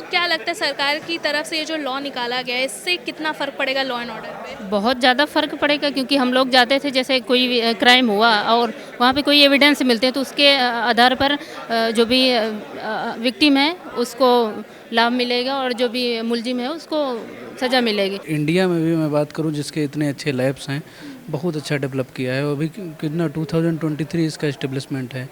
क्या लगता है सरकार की तरफ से ये जो लॉ निकाला गया है इससे कितना फ़र्क पड़ेगा लॉ एंड ऑर्डर पे? बहुत ज़्यादा फ़र्क पड़ेगा क्योंकि हम लोग जाते थे जैसे कोई भी क्राइम हुआ और वहाँ पे कोई एविडेंस मिलते हैं तो उसके आधार पर जो भी विक्टिम है उसको लाभ मिलेगा और जो भी मुलजिम है उसको सज़ा मिलेगी। इंडिया में भी मैं बात करूं जिसके इतने अच्छे लैब्स हैं, बहुत अच्छा डेवलप किया है। अभी कितना 2023 इसका इस्टेब्लिशमेंट है।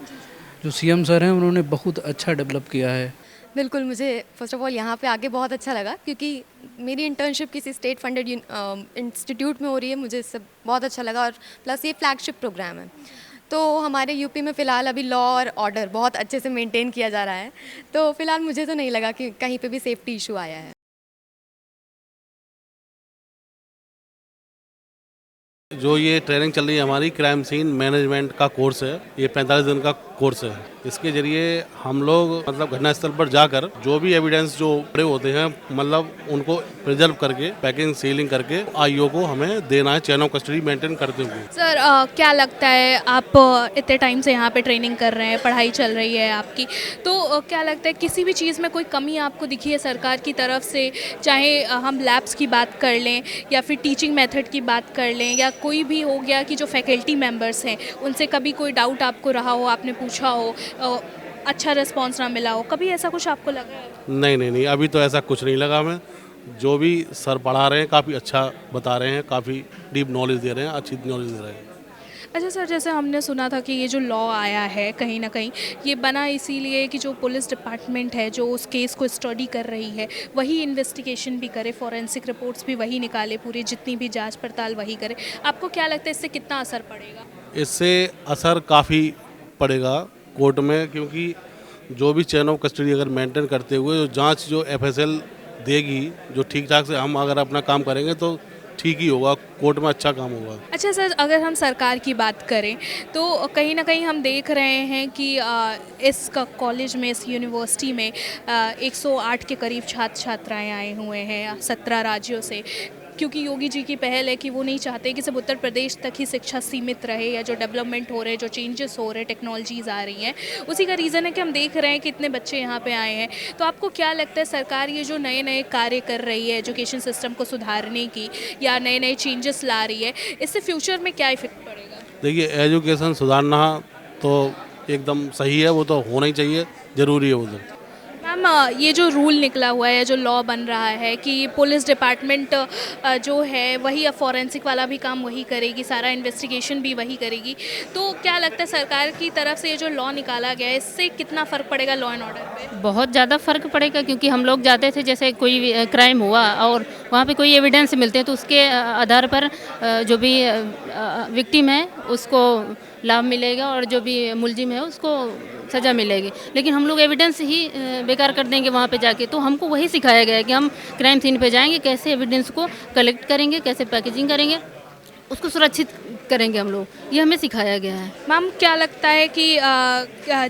जो सीएम सर हैं उन्होंने बहुत अच्छा डेवलप किया है। बिल्कुल, मुझे फ़र्स्ट ऑफ़ ऑल यहाँ पे आके बहुत अच्छा लगा क्योंकि मेरी इंटर्नशिप किसी स्टेट फंडेड इंस्टीट्यूट में हो रही है। मुझे इससे बहुत अच्छा लगा और प्लस ये फ्लैगशिप प्रोग्राम है। तो हमारे यूपी में फ़िलहाल अभी लॉ और ऑर्डर बहुत अच्छे से मेंटेन किया जा रहा है। तो फ़िलहाल मुझे तो नहीं लगा कि कहीं पे भी सेफ्टी इशू आया है। जो ये ट्रेनिंग चल रही है हमारी क्राइम सीन मैनेजमेंट का कोर्स है, ये 45 दिन का कोर्स है। इसके जरिए हम लोग मतलब घटनास्थल पर जाकर जो भी एविडेंस जो पड़े होते हैं मतलब उनको प्रिजर्व करके पैकिंग सीलिंग करके आईओ को हमें देना है, चैन ऑफ कस्टडी मेंटेन करते हुए। सर क्या लगता है आप इतने टाइम से यहाँ पे ट्रेनिंग कर रहे हैं, पढ़ाई चल रही है आपकी, तो क्या लगता है किसी भी चीज़ में कोई कमी आपको दिखी है सरकार की तरफ से? चाहे हम लैब्स की बात कर लें या फिर टीचिंग मेथड की बात कर लें या कोई भी हो गया कि जो फैकल्टी मेंबर्स हैं उनसे कभी कोई डाउट आपको रहा हो, आपने पूछा हो, अच्छा रिस्पॉन्स ना मिला हो, कभी ऐसा कुछ आपको लगा है? नहीं, अभी तो ऐसा कुछ नहीं लगा हमें। जो भी सर पढ़ा रहे हैं काफ़ी अच्छा बता रहे हैं, काफ़ी डीप नॉलेज दे रहे हैं, अच्छी नॉलेज दे रहे हैं। अच्छा सर, जैसे हमने सुना था कि ये जो लॉ आया है कहीं ना कहीं ये बना इसीलिए कि जो पुलिस डिपार्टमेंट है जो उस केस को स्टडी कर रही है वही इन्वेस्टिगेशन भी करे, फॉरेंसिक रिपोर्ट्स भी वही निकाले, पूरी जितनी भी जांच पड़ताल वही करे। आपको क्या लगता है इससे कितना असर पड़ेगा? इससे असर काफ़ी पड़ेगा कोर्ट में, क्योंकि जो भी चैन ऑफ कस्टडी अगर मेंटेन करते हुए जो जांच जो एफएसएल देगी, जो ठीक ठाक से हम अगर अपना काम करेंगे तो ठीक ही होगा, कोर्ट में अच्छा काम होगा। अच्छा सर, अगर हम सरकार की बात करें तो कहीं ना कहीं हम देख रहे हैं कि इस कॉलेज में, इस यूनिवर्सिटी में 108 के करीब छात्र छात्राएं आए हुए हैं 17 राज्यों से, क्योंकि योगी जी की पहल है कि वो नहीं चाहते कि सिर्फ उत्तर प्रदेश तक ही शिक्षा सीमित रहे, या जो डेवलपमेंट हो रहे हैं, जो चेंजेस हो रहे हैं, टेक्नोलॉजीज़ आ रही हैं, उसी का रीज़न है कि हम देख रहे हैं कि इतने बच्चे यहाँ पे आए हैं। तो आपको क्या लगता है सरकार ये जो नए नए कार्य कर रही है एजुकेशन सिस्टम को सुधारने की या नए नए चेंजेस ला रही है, इससे फ्यूचर में क्या इफेक्ट पड़ेगा? देखिए, एजुकेशन सुधारना तो एकदम सही है, वो तो होना ही चाहिए, ज़रूरी है वो तो। मैम, ये जो रूल निकला हुआ है, जो लॉ बन रहा है कि पुलिस डिपार्टमेंट जो है वही, अब फॉरेंसिक वाला भी काम वही करेगी, सारा इन्वेस्टिगेशन भी वही करेगी, तो क्या लगता है सरकार की तरफ से ये जो लॉ निकाला गया है इससे कितना फ़र्क पड़ेगा लॉ एंड ऑर्डर पे? बहुत ज़्यादा फ़र्क पड़ेगा क्योंकि हम लोग जाते थे जैसे कोई भी क्राइम हुआ और वहाँ पे कोई एविडेंस मिलते हैं तो उसके आधार पर जो भी विक्टिम है उसको लाभ मिलेगा और जो भी मुलजिम है उसको सज़ा मिलेगी। लेकिन हम लोग एविडेंस ही बेकार कर देंगे वहाँ पे जाके, तो हमको वही सिखाया गया है कि हम क्राइम सीन पे जाएंगे, कैसे एविडेंस को कलेक्ट करेंगे, कैसे पैकेजिंग करेंगे, उसको सुरक्षित करेंगे हम लोग, ये हमें सिखाया गया है। मैम, क्या लगता है कि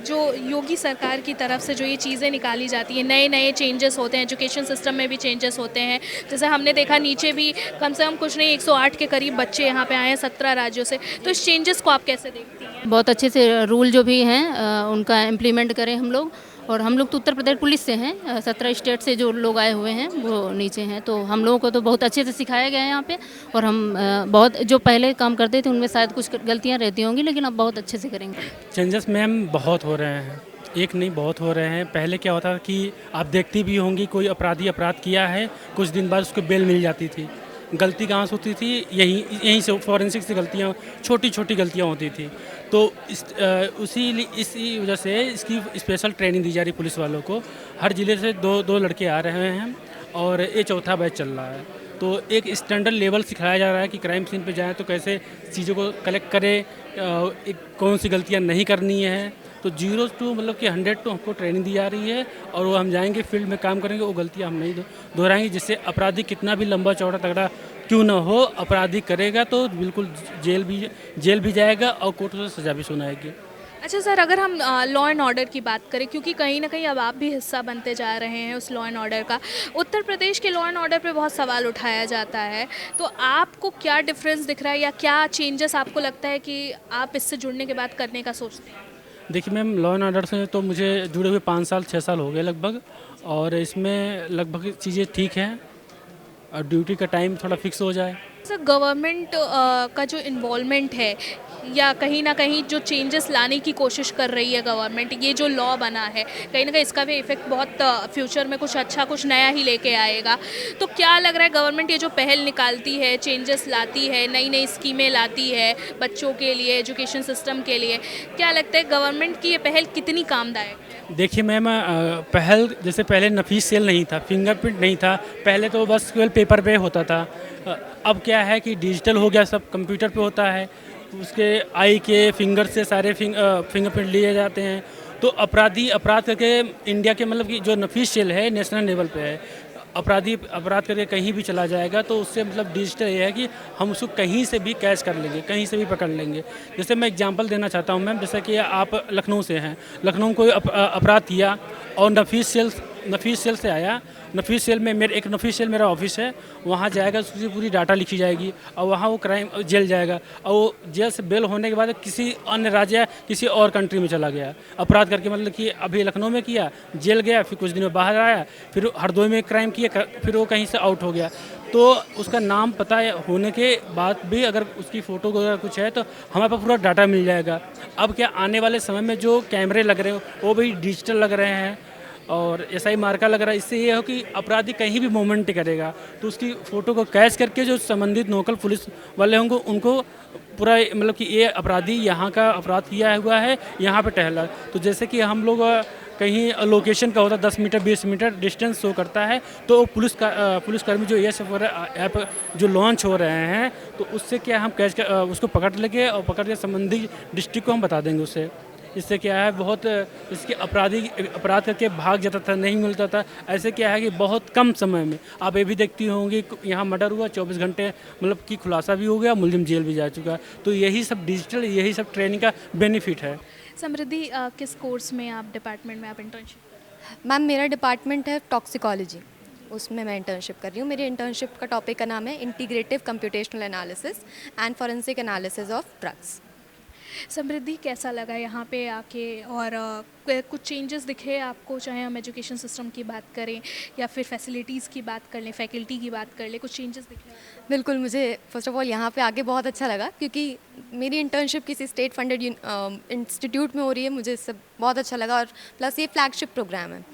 जो योगी सरकार की तरफ से जो ये चीज़ें निकाली जाती हैं, नए नए चेंजेस होते हैं, एजुकेशन सिस्टम में भी चेंजेस होते हैं, जैसे हमने देखा नीचे भी कम से कम कुछ नहीं 108 के करीब बच्चे यहाँ पे आए हैं 17 राज्यों से, तो इस चेंजेस को आप कैसे देखती हैं? बहुत अच्छे से रूल जो भी हैं उनका इम्प्लीमेंट करें हम लोग, और हम लोग तो उत्तर प्रदेश पुलिस से हैं, 17 स्टेट से जो लोग आए हुए हैं वो नीचे हैं, तो हम लोगों को तो बहुत अच्छे से सिखाया गया है यहाँ पे, और हम बहुत जो पहले काम करते थे उनमें शायद कुछ गलतियाँ रहती होंगी लेकिन अब बहुत अच्छे से करेंगे। चेंजेस मैम बहुत हो रहे हैं, एक नहीं बहुत हो रहे हैं। पहले क्या होता था कि आप देखती भी होंगी कोई अपराधी अपराध किया है, कुछ दिन बाद उसको बेल मिल जाती थी। गलती कहाँ से होती थी? यहीं से फॉरेंसिक से गलतियाँ, छोटी छोटी गलतियाँ होती थी। तो इसी वजह से इसकी स्पेशल ट्रेनिंग दी जा रही पुलिस वालों को। हर ज़िले से दो लड़के आ रहे हैं और ये चौथा बैच चल रहा है। तो एक स्टैंडर्ड लेवल सिखाया जा रहा है कि क्राइम सीन पे जाएँ तो कैसे चीज़ों को कलेक्ट करें, कौन सी गलतियाँ नहीं करनी है। तो 0 to मतलब कि 100 तो हमको ट्रेनिंग दी जा रही है, और वो हम जाएंगे फील्ड में काम करेंगे, वो गलतियाँ हम नहीं दोहराएंगे, जिससे अपराधी कितना भी लंबा चौड़ा तगड़ा क्यों ना हो, अपराधी करेगा तो बिल्कुल जेल भी जाएगा और कोर्ट से सज़ा भी सुनाएगी। अच्छा सर, अगर हम लॉ एंड ऑर्डर की बात करें, क्योंकि कहीं ना कहीं अब आप भी हिस्सा बनते जा रहे हैं उस लॉ एंड ऑर्डर का, उत्तर प्रदेश के लॉ एंड ऑर्डर पे बहुत सवाल उठाया जाता है, तो आपको क्या डिफरेंस दिख रहा है या क्या चेंजेस आपको लगता है कि आप इससे जुड़ने के बाद करने का सोचते हैं? देखिए मैम, लॉ एंड ऑर्डर से तो मुझे जुड़े हुए 5 साल 6 साल हो गए लगभग, और इसमें लगभग चीज़ें ठीक हैं और ड्यूटी का टाइम थोड़ा फिक्स हो जाए। सर गवर्नमेंट का जो इन्वॉल्वमेंट है या कहीं ना कहीं जो चेंजेस लाने की कोशिश कर रही है गवर्नमेंट, ये जो लॉ बना है कहीं ना कहीं इसका भी इफेक्ट बहुत फ्यूचर में कुछ अच्छा कुछ नया ही लेके आएगा। तो क्या लग रहा है गवर्नमेंट ये जो पहल निकालती है, चेंजेस लाती है, नई नई स्कीमें लाती है बच्चों के लिए, एजुकेशन सिस्टम के लिए, क्या लगता है गवर्नमेंट की ये पहल कितनी कामदायक है? देखिए मैम, पहल जैसे पहले नफीस सेल नहीं था, फिंगरप्रिंट नहीं था, पहले तो बस केवल पेपर पे होता था। अब क्या है कि डिजिटल हो गया, सब कंप्यूटर पे होता है, उसके आई के फिंगर से सारे फिंगरप्रिंट लिए जाते हैं। तो अपराधी अपराध करके इंडिया के मतलब कि जो नफीस सेल है नेशनल लेवल पे है, अपराधी अपराध करके कहीं भी चला जाएगा तो उससे मतलब डिजिटल ये है कि हम उसको कहीं से भी कैच कर लेंगे, कहीं से भी पकड़ लेंगे। जैसे मैं एग्जांपल देना चाहता हूँ मैम, जैसे कि आप लखनऊ से हैं, लखनऊ में कोई अपराध किया और नफीस सेल से आया, नफीस सेल में एक नफीस सेल मेरा ऑफिस है, वहाँ जाएगा, उसकी पूरी डाटा लिखी जाएगी और वहाँ वो क्राइम जेल जाएगा, और वो जेल से बेल होने के बाद किसी अन्य राज्य या किसी और कंट्री में चला गया अपराध करके, मतलब कि अभी लखनऊ में किया, जेल गया, फिर कुछ दिन में बाहर आया, फिर हरदोई में क्राइम किया, फिर वो कहीं से आउट हो गया। तो उसका नाम पता होने के बाद भी अगर उसकी फ़ोटो वगैरह कुछ है तो हमारे पास पूरा डाटा मिल जाएगा। अब क्या आने वाले समय में जो कैमरे लग रहे हो वो भी डिजिटल लग रहे हैं और एसआई मार्का लग रहा है। इससे ये हो कि अपराधी कहीं भी मूवमेंट करेगा तो उसकी फ़ोटो को कैच करके जो संबंधित लोकल पुलिस वाले होंगे उनको पूरा मतलब कि ये अपराधी यहाँ का अपराध किया हुआ है, यहाँ पे टहला। तो जैसे कि हम लोग कहीं लोकेशन का होता है 10 मीटर 20 मीटर डिस्टेंस शो करता है, तो पुलिसकर्मी जो ये सब ऐप जो लॉन्च हो रहे हैं तो उससे क्या हम कैच उसको पकड़ लेंगे और पकड़ के संबंधित डिस्ट्रिक्ट को हम बता देंगे उससे। इससे क्या है बहुत इसके अपराध करके भाग जाता था, नहीं मिलता था। ऐसे क्या है कि बहुत कम समय में आप ये भी देखती होंगी यहाँ मर्डर हुआ 24 घंटे मतलब कि खुलासा भी हो गया, मुलजिम जेल भी जा चुका। तो यही सब डिजिटल, यही सब ट्रेनिंग का बेनिफिट है। समृद्धि, किस कोर्स में आप डिपार्टमेंट में आप इंटर्नशिप? मैम मेरा डिपार्टमेंट है टॉक्सिकोलॉजी, उसमें मैं इंटर्नशिप कर रही हूँ। मेरे इंटर्नशिप का टॉपिक का नाम है integrative computational analysis and forensic analysis of drugs. Samriddhi, कैसा लगा यहाँ पे आके और कुछ चेंजेस दिखे आपको, चाहे हम एजुकेशन सिस्टम की बात करें या फिर फैसिलिटीज़ की बात कर लें, फैकल्टी की बात कर लें, कुछ चेंजेस दिखे? बिल्कुल, मुझे फ़र्स्ट ऑफ़ ऑल यहाँ पे आके बहुत अच्छा लगा क्योंकि मेरी इंटर्नशिप किसी स्टेट फंडेड इंस्टीट्यूट में हो रही है। मुझे इससे बहुत अच्छा लगा और प्लस ये फ्लैगशिप प्रोग्राम है।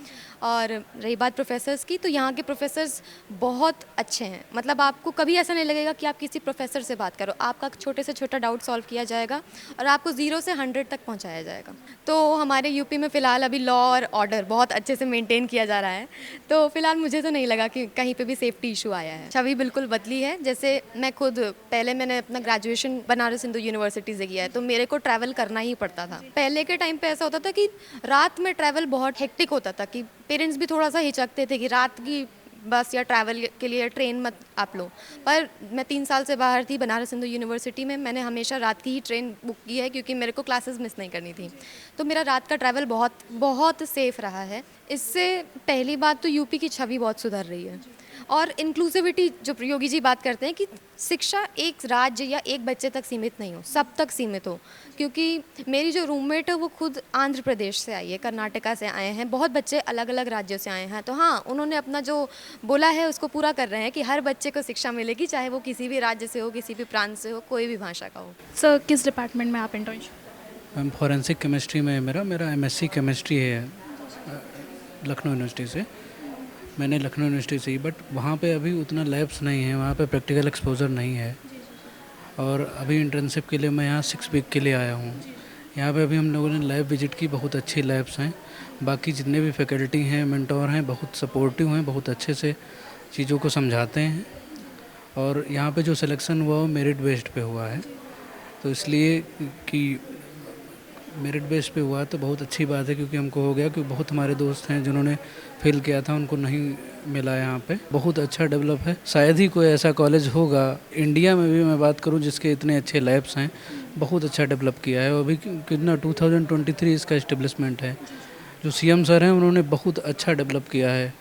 और रही बात प्रोफेसर्स की, तो यहाँ के प्रोफेसर्स बहुत अच्छे हैं। मतलब आपको कभी ऐसा नहीं लगेगा कि आप किसी प्रोफेसर से बात करो, आपका छोटे से छोटा डाउट सॉल्व किया जाएगा और आपको 0 से 100 तक पहुँचाया जाएगा। तो हमारे यूपी में फ़िलहाल अभी लॉ और ऑर्डर बहुत अच्छे से मेंटेन किया जा रहा है, तो फ़िलहाल मुझे तो नहीं लगा कि कहीं पे भी सेफ्टी इशू आया है। छवि बिल्कुल बदली है। जैसे मैं खुद पहले मैंने अपना ग्रेजुएशन बनारस हिंदू यूनिवर्सिटी से किया है, तो मेरे को ट्रैवल करना ही पड़ता था। पहले के टाइम पे ऐसा होता था कि रात में ट्रैवल बहुत हेक्टिक होता था कि पेरेंट्स भी थोड़ा सा हिचकते थे कि रात की बस या ट्रैवल के लिए ट्रेन मत आप लो। पर मैं 3 साल से बाहर थी बनारस हिंदू यूनिवर्सिटी में, मैंने हमेशा रात की ही ट्रेन बुक की है क्योंकि मेरे को क्लासेस मिस नहीं करनी थी। तो मेरा रात का ट्रैवल बहुत बहुत सेफ़ रहा है। इससे पहली बात तो यूपी की छवि बहुत सुधर रही है। और इंक्लूसिविटी जो योगी जी बात करते हैं कि शिक्षा एक राज्य या एक बच्चे तक सीमित नहीं हो, सब तक सीमित हो। क्योंकि मेरी जो रूममेट है वो खुद आंध्र प्रदेश से आई है, कर्नाटका से आए हैं, बहुत बच्चे अलग अलग राज्यों से आए हैं। तो हाँ, उन्होंने अपना जो बोला है उसको पूरा कर रहे हैं कि हर बच्चे को शिक्षा मिलेगी, चाहे वो किसी भी राज्य से हो, किसी भी प्रांत से हो, कोई भी भाषा का हो। सर, किस डिपार्टमेंट में आप इंटर्नशिप? मैम फॉरेंसिक केमिस्ट्री में मेरा एमएससी केमिस्ट्री है लखनऊ यूनिवर्सिटी से। मैंने लखनऊ यूनिवर्सिटी से ही, बट वहाँ पे अभी उतना लैब्स नहीं है, वहाँ पे प्रैक्टिकल एक्सपोजर नहीं है। और अभी इंटर्नशिप के लिए मैं यहाँ 6 वीक के लिए आया हूँ। यहाँ पे अभी हम लोगों ने लैब विजिट की, बहुत अच्छी लैब्स हैं। बाकी जितने भी फैकल्टी हैं, मेंटोर हैं, बहुत सपोर्टिव हैं, बहुत अच्छे से चीज़ों को समझाते हैं। और यहाँ पे जो सिलेक्शन हुआ वो मेरिट बेस्ड पे हुआ है, तो इसलिए कि मेरिट बेस पे हुआ तो बहुत अच्छी बात है, क्योंकि हमको हो गया कि बहुत हमारे दोस्त हैं जिन्होंने फेल किया था, उनको नहीं मिला। यहाँ पे बहुत अच्छा डेवलप है। शायद ही कोई ऐसा कॉलेज होगा इंडिया में भी मैं बात करूँ जिसके इतने अच्छे लैब्स हैं। बहुत अच्छा डेवलप किया है। अभी कितना 2023 इसका इस्टेब्लिशमेंट है। जो सीएम सर हैं उन्होंने बहुत अच्छा डेवलप किया है।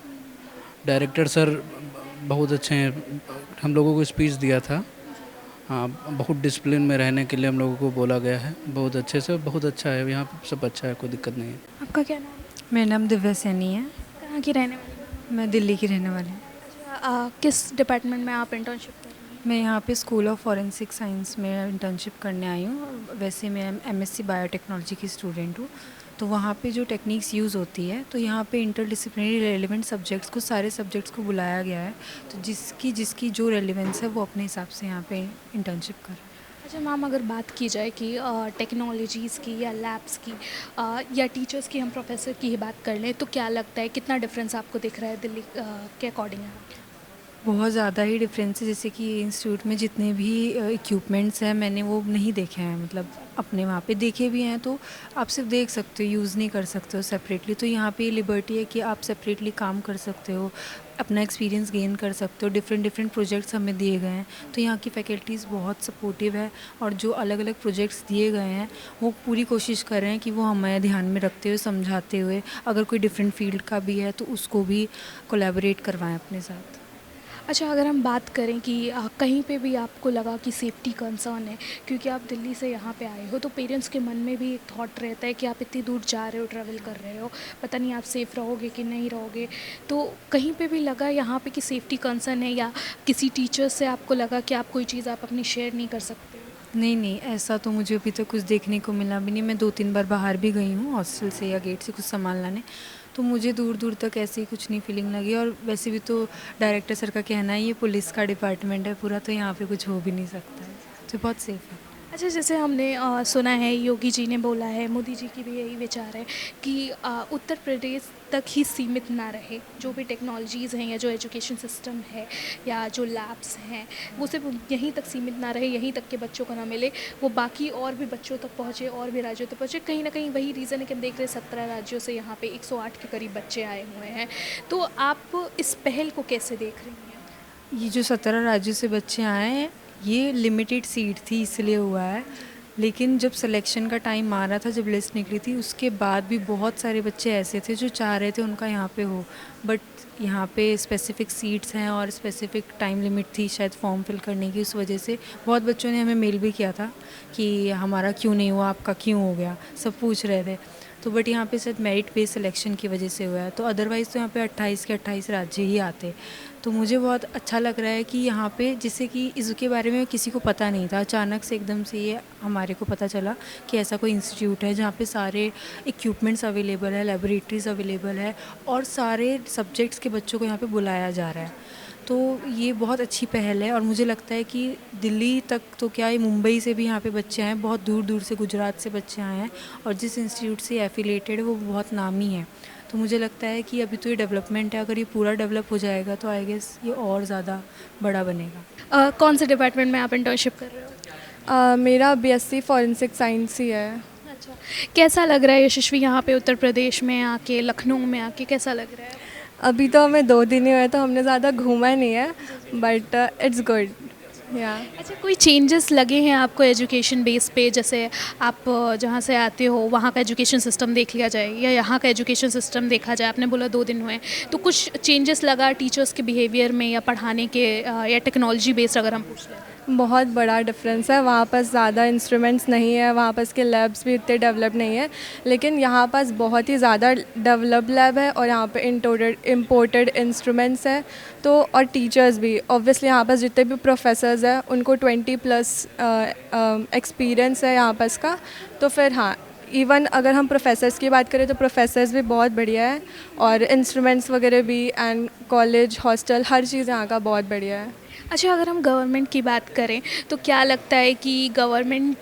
डायरेक्टर सर बहुत अच्छे हैं, हम लोगों को स्पीच दिया था हाँ, बहुत डिसिप्लिन में रहने के लिए हम लोगों को बोला गया है। बहुत अच्छे से, बहुत अच्छा है यहाँ पे, सब अच्छा है, कोई दिक्कत नहीं है। आपका क्या नाम है? मेरा नाम दिव्या सैनी है। कहाँ की रहने वाली हैं? मैं दिल्ली की रहने वाली हूँ। किस डिपार्टमेंट में आप इंटर्नशिप कर रही हैं? मैं यहाँ पे स्कूल ऑफ फॉरेंसिक साइंस में इंटर्नशिप करने आई हूँ। वैसे मैं एमएससी बायोटेक्नोलॉजी की स्टूडेंट हूँ। तो वहाँ पे जो टेक्निक्स यूज़ होती है, तो यहाँ पे इंटरडिसिप्लिनरी रेलिवेंट सब्जेक्ट्स को, सारे सब्जेक्ट्स को बुलाया गया है। तो जिसकी जिसकी जो रेलिवेंस है वो अपने हिसाब से यहाँ पे इंटर्नशिप कर। अच्छा मैम, अगर बात की जाए कि टेक्नोलॉजीज़ की या लैब्स की या टीचर्स की, हम प्रोफेसर की ही बात कर लें, तो क्या लगता है कितना डिफरेंस आपको दिख रहा है दिल्ली के अकॉर्डिंग? बहुत ज़्यादा ही डिफरेंस है। जैसे कि इंस्टीट्यूट में जितने भी इक्विपमेंट्स हैं मैंने वो नहीं देखे हैं, मतलब अपने वहाँ पे देखे भी हैं तो आप सिर्फ देख सकते हो, यूज़ नहीं कर सकते हो सेपरेटली। तो यहाँ पे लिबर्टी है कि आप सेपरेटली काम कर सकते हो, अपना एक्सपीरियंस गेन कर सकते हो। डिफरेंट डिफरेंट प्रोजेक्ट्स हमें दिए गए हैं, तो यहाँ की फैकल्टीज़ बहुत सपोर्टिव है। और जो अलग अलग प्रोजेक्ट्स दिए गए हैं वो पूरी कोशिश कर रहे हैं कि वो हमें ध्यान में रखते हुए, समझाते हुए, अगर कोई डिफरेंट फील्ड का भी है तो उसको भी कोलैबोरेट करवाएं अपने साथ। अच्छा, अगर हम बात करें कि कहीं पे भी आपको लगा कि सेफ्टी कंसर्न है, क्योंकि आप दिल्ली से यहाँ पे आए हो, तो पेरेंट्स के मन में भी एक थॉट रहता है कि आप इतनी दूर जा रहे हो, ट्रैवल कर रहे हो, पता नहीं आप सेफ़ रहोगे कि नहीं रहोगे। तो कहीं पे भी लगा यहाँ पे कि सेफ्टी कंसर्न है, या किसी टीचर से आपको लगा कि आप कोई चीज़ आप अपनी शेयर नहीं कर सकते? नहीं नहीं, ऐसा तो मुझे अभी तक कुछ देखने को मिला भी नहीं। मैं 2-3 बार बाहर भी गई हूँ हॉस्टल से या गेट से कुछ सामान लाने, तो मुझे दूर दूर तक ऐसी कुछ नहीं फीलिंग लगी। और वैसे भी तो डायरेक्टर सर का कहना है ये पुलिस का डिपार्टमेंट है पूरा, तो यहाँ पे कुछ हो भी नहीं सकता है, तो बहुत सेफ़ है। अच्छा, जैसे हमने सुना है, योगी जी ने बोला है, मोदी जी की भी यही विचार है कि उत्तर प्रदेश तक ही सीमित ना रहे, जो भी टेक्नोलॉजीज़ हैं या जो एजुकेशन सिस्टम है या जो लैब्स हैं, वो सिर्फ यहीं तक सीमित ना रहे, यहीं तक के बच्चों को ना मिले, वो बाकी और भी बच्चों तक पहुँचे, और भी राज्यों तक पहुँचे। कहीं ना कहीं वही रीज़न है कि हम देख रहे हैं 17 राज्यों से यहाँ पे 108 के करीब बच्चे आए हुए हैं। तो आप इस पहल को कैसे देख रही हैं? ये जो 17 राज्यों से बच्चे आए हैं, ये लिमिटेड सीट थी इसलिए हुआ है। लेकिन जब सिलेक्शन का टाइम आ रहा था, जब लिस्ट निकली थी, उसके बाद भी बहुत सारे बच्चे ऐसे थे जो चाह रहे थे उनका यहाँ पे हो, बट यहाँ पे स्पेसिफ़िक सीट्स हैं और स्पेसिफ़िक टाइम लिमिट थी शायद फॉर्म फिल करने की। उस वजह से बहुत बच्चों ने हमें मेल भी किया था कि हमारा क्यों नहीं हुआ, आपका क्यों हो गया, सब पूछ रहे थे। तो बट यहाँ पे शायद मेरिट बेस्ड सिलेक्शन की वजह से हुआ है। तो अदरवाइज़ तो यहाँ पे 28 के 28 राज्य ही आते। तो मुझे बहुत अच्छा लग रहा है कि यहाँ पे, जैसे कि इसके बारे में किसी को पता नहीं था, अचानक से एकदम से ये हमारे को पता चला कि ऐसा कोई इंस्टीट्यूट है जहाँ पे सारे इक्विपमेंट्स अवेलेबल है, लेबोरेटरीज़ अवेलेबल है और सारे सब्जेक्ट्स के बच्चों को यहाँ पे बुलाया जा रहा है। तो ये बहुत अच्छी पहल है। और मुझे लगता है कि दिल्ली तक तो क्या है, मुंबई से भी यहाँ पे बच्चे आए हैं, बहुत दूर दूर से, गुजरात से बच्चे आए हैं, और जिस इंस्टीट्यूट से एफिलेटेड है वो बहुत नामी है। तो मुझे लगता है कि अभी तो ये डेवलपमेंट है, अगर ये पूरा डेवलप हो जाएगा तो आई गेस ये और ज़्यादा बड़ा बनेगा। कौन से डिपार्टमेंट में आप इंटर्नशिप कर रहे हो? मेरा बीएससी फॉरेंसिक साइंस ही है। अच्छा, कैसा लग रहा है यशस्वी यहाँ पे उत्तर प्रदेश में आके, लखनऊ में आके कैसा लग रहा है? अभी तो हमें 2 दिन ही हुए, तो हमने ज़्यादा घूमा नहीं है, बट इट्स गुड या। अच्छा, कोई चेंजेस लगे हैं आपको एजुकेशन बेस पे? जैसे आप जहाँ से आते हो वहाँ का एजुकेशन सिस्टम देख लिया जाए या यहाँ का एजुकेशन सिस्टम देखा जाए, आपने बोला 2 दिन हुए, तो कुछ चेंजेस लगा टीचर्स के बिहेवियर में या पढ़ाने के, या टेक्नोलॉजी बेस्ड अगर हम पूछ लें? बहुत बड़ा डिफरेंस है। वहाँ पास ज़्यादा इंस्ट्रूमेंट्स नहीं है, वहाँ पास के लैब्स भी इतने डेवलप नहीं है, लेकिन यहाँ पास बहुत ही ज़्यादा डेवलप लैब है और यहाँ पे इम्पोर्टेड इंस्ट्रूमेंट्स हैं। तो और टीचर्स भी, ऑब्वियसली यहाँ पास जितने भी प्रोफेसर्स हैं उनको 20+ एक्सपीरियंस है यहाँ पास का। तो फिर हाँ, इवन अगर हम प्रोफेसर्स की बात करें तो प्रोफेसर्स भी बहुत बढ़िया है, और इंस्ट्रूमेंट्स वगैरह भी, एंड कॉलेज, हॉस्टल, हर चीज़ यहाँ का बहुत बढ़िया है। अच्छा, अगर हम गवर्नमेंट की बात करें तो क्या लगता है कि गवर्नमेंट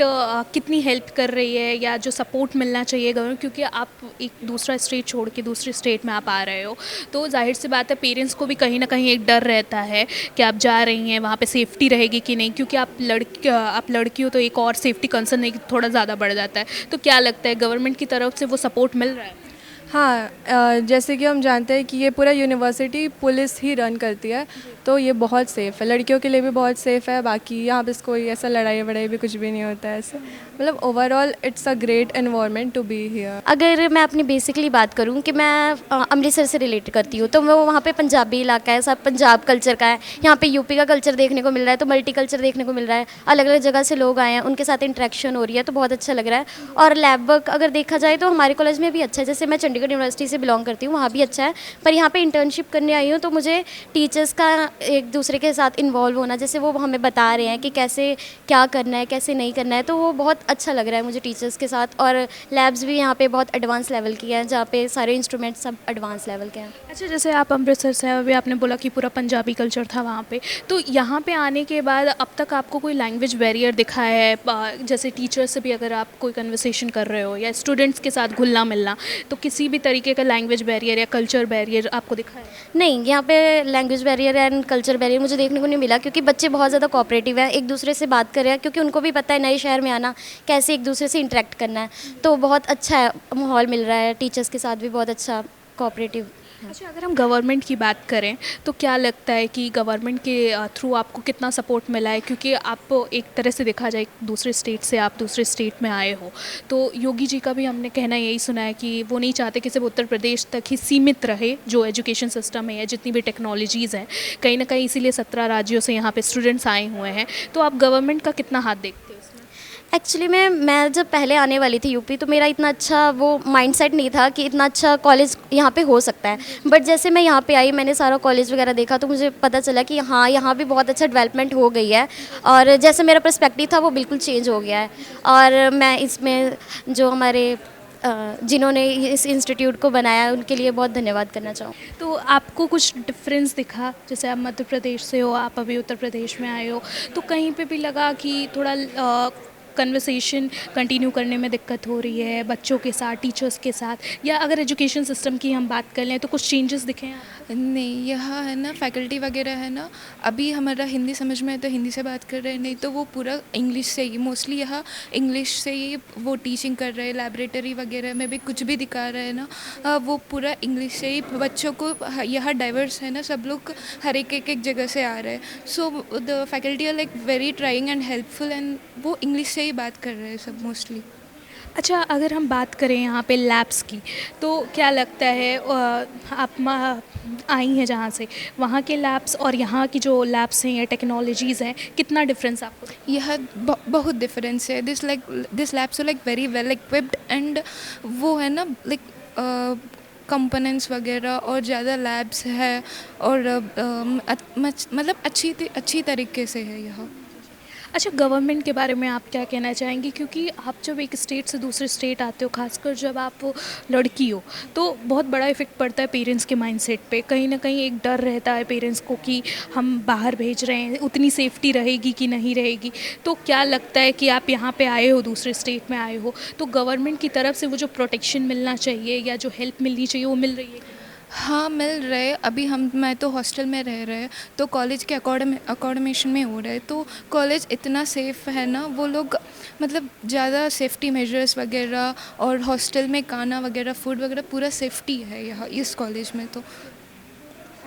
कितनी हेल्प कर रही है, या जो सपोर्ट मिलना चाहिए गवर्नमेंट, क्योंकि आप एक दूसरा स्टेट छोड़ के दूसरे स्टेट में आप आ रहे हो, तो जाहिर सी बात है पेरेंट्स को भी कहीं ना कहीं एक डर रहता है कि आप जा रही हैं वहाँ पे सेफ्टी रहेगी कि नहीं, क्योंकि आप लड़की हो तो एक और सेफ्टी कंसर्न थोड़ा ज़्यादा बढ़ जाता है। तो क्या लगता है गवर्नमेंट की तरफ से वो सपोर्ट मिल रहा है? हाँ, जैसे कि हम जानते हैं कि ये पूरा यूनिवर्सिटी पुलिस ही रन करती है, तो ये बहुत सेफ़ है, लड़कियों के लिए भी बहुत सेफ़ है। बाकी यहाँ पे कोई ऐसा लड़ाई वड़ाई भी कुछ भी नहीं होता है ऐसे, मतलब overall it's a great environment to be here. अगर मैं अपनी बेसिकली बात करूं कि मैं अमृतसर से रिलेट करती हूं, तो वो वहाँ पे पंजाबी इलाका है, सब पंजाब कल्चर का है। यहाँ पे यूपी का कल्चर देखने को मिल रहा है, तो मल्टी कल्चर देखने को मिल रहा है, अलग अलग जगह से लोग आए हैं, उनके साथ इंटरेक्शन हो रही है, तो बहुत अच्छा लग रहा है। और लैब वर्क अगर देखा जाए तो हमारे कॉलेज में भी अच्छा है, जैसे मैं चंडीगढ़ यूनिवर्सिटी से बिलोंग करती हूँ, वहाँ भी अच्छा है। पर यहाँ पर इंटर्नशिप करने आई हूँ, तो मुझे टीचर्स का एक दूसरे के साथ इन्वॉल्व होना, जैसे वो हमें बता रहे हैं कि कैसे क्या करना है, कैसे नहीं करना है, तो वो बहुत अच्छा लग रहा है मुझे टीचर्स के साथ। और लैब्स भी यहाँ पे बहुत एडवांस लेवल की हैं, जहाँ पे सारे इंस्ट्रूमेंट्स सब एडवांस लेवल के हैं। अच्छा, जैसे आप अमृतसर से हैं, अभी आपने बोला कि पूरा पंजाबी कल्चर था वहाँ पे, तो यहाँ पे आने के बाद अब तक आपको कोई लैंग्वेज बैरियर दिखा है? जैसे टीचर से भी अगर आप कोई कन्वर्सेशन कर रहे हो या स्टूडेंट्स के साथ घुलना मिलना, तो किसी भी तरीके का लैंग्वेज बैरियर या कल्चर बैरियर आपको दिखा है? नहीं, यहाँ पे language barrier and culture barrier मुझे देखने को नहीं मिला, क्योंकि बच्चे बहुत ज़्यादा कोऑपरेटिव हैं, एक दूसरे से बात कर रहे हैं, क्योंकि उनको भी पता है नए शहर में आना कैसे एक दूसरे से इंटरेक्ट करना है, तो बहुत अच्छा है, माहौल मिल रहा है, टीचर्स के साथ भी बहुत अच्छा कोऑपरेटिव। अच्छा, अगर हम गवर्नमेंट की बात करें तो क्या लगता है कि गवर्नमेंट के थ्रू आपको कितना सपोर्ट मिला है? क्योंकि आप एक तरह से देखा जाए दूसरे स्टेट से आप दूसरे स्टेट में आए हो, तो योगी जी का भी हमने कहना यही सुना है कि वो नहीं चाहते कि सिर्फ उत्तर प्रदेश तक ही सीमित रहे जो एजुकेशन सिस्टम है या जितनी भी टेक्नोलॉजीज़ हैं, कहीं ना कहीं इसीलिए 17 राज्यों से यहाँ पे स्टूडेंट्स आए हुए हैं। तो आप गवर्नमेंट का कितना हाथ देखते हो? एक्चुअली मैं जब पहले आने वाली थी यूपी, तो मेरा इतना अच्छा वो माइंडसेट नहीं था कि इतना अच्छा कॉलेज यहाँ पे हो सकता है। बट जैसे मैं यहाँ पे आई, मैंने सारा कॉलेज वगैरह देखा, तो मुझे पता चला कि हाँ, यहाँ भी बहुत अच्छा डेवलपमेंट हो गई है, और जैसे मेरा पर्सपेक्टिव था वो बिल्कुल चेंज हो गया है। और मैं इसमें जो हमारे जिन्होंने इस इंस्टीट्यूट को बनाया, उनके लिए बहुत धन्यवाद करना चाहूँ। तो आपको कुछ डिफरेंस दिखा? जैसे आप मध्य प्रदेश से हो, आप अभी उत्तर प्रदेश में आए हो, तो कहीं पे भी लगा कि थोड़ा कन्वर्सेशन कंटिन्यू करने में दिक्कत हो रही है बच्चों के साथ, टीचर्स के साथ, या अगर एजुकेशन सिस्टम की हम बात कर लें तो कुछ चेंजेस दिखे हैं? नहीं, यहाँ है ना फैकल्टी वगैरह है ना, अभी हमारा हिंदी समझ में है तो हिंदी से बात कर रहे हैं, नहीं तो वो पूरा इंग्लिश से ही, मोस्टली यहाँ इंग्लिश से ही वो टीचिंग कर रहे हैं। लैबोरेटरी वगैरह में भी कुछ भी दिखा रहे हैं ना, वो पूरा इंग्लिश से ही बच्चों को, यहाँ डाइवर्स है ना, सब लोग हर एक जगह से आ रहे हैं। So the faculty are like very trying and helpful, and वो इंग्लिश से ही बात कर रहे हैं सब मोस्टली। अच्छा, अगर हम बात करें यहाँ पे लैब्स की, तो क्या लगता है आप आई हैं जहाँ से, वहाँ के लैब्स और यहाँ की जो लैब्स हैं या टेक्नोलॉजीज़ हैं, कितना डिफरेंस आपको? यह बहुत डिफरेंस है। This labs are like very well equipped, and वो है ना लाइक कंपोनेंट्स वगैरह और ज़्यादा लैब्स है, और मतलब अच्छी तरीके से है यहाँ। अच्छा, गवर्नमेंट के बारे में आप क्या कहना चाहेंगी? क्योंकि आप जब एक स्टेट से दूसरे स्टेट आते हो, खासकर जब आप लड़की हो, तो बहुत बड़ा इफ़ेक्ट पड़ता है पेरेंट्स के माइंडसेट पे। कहीं ना कहीं एक डर रहता है पेरेंट्स को कि हम बाहर भेज रहे हैं, उतनी सेफ्टी रहेगी कि नहीं रहेगी। तो क्या लगता है कि आप यहाँ पे आए हो, दूसरे स्टेट में आए हो, तो गवर्नमेंट की तरफ से वो जो प्रोटेक्शन मिलना चाहिए या जो हेल्प मिलनी चाहिए वो मिल रही है? हाँ, मिल रहे। अभी मैं तो हॉस्टल में रह रहे, तो कॉलेज के अकोमोडेशन में हो रहे, तो कॉलेज इतना सेफ़ है ना, वो लोग मतलब ज़्यादा सेफ्टी मेजर्स वगैरह, और हॉस्टल में खाना वगैरह, फूड वगैरह पूरा सेफ्टी है यहाँ इस कॉलेज में। तो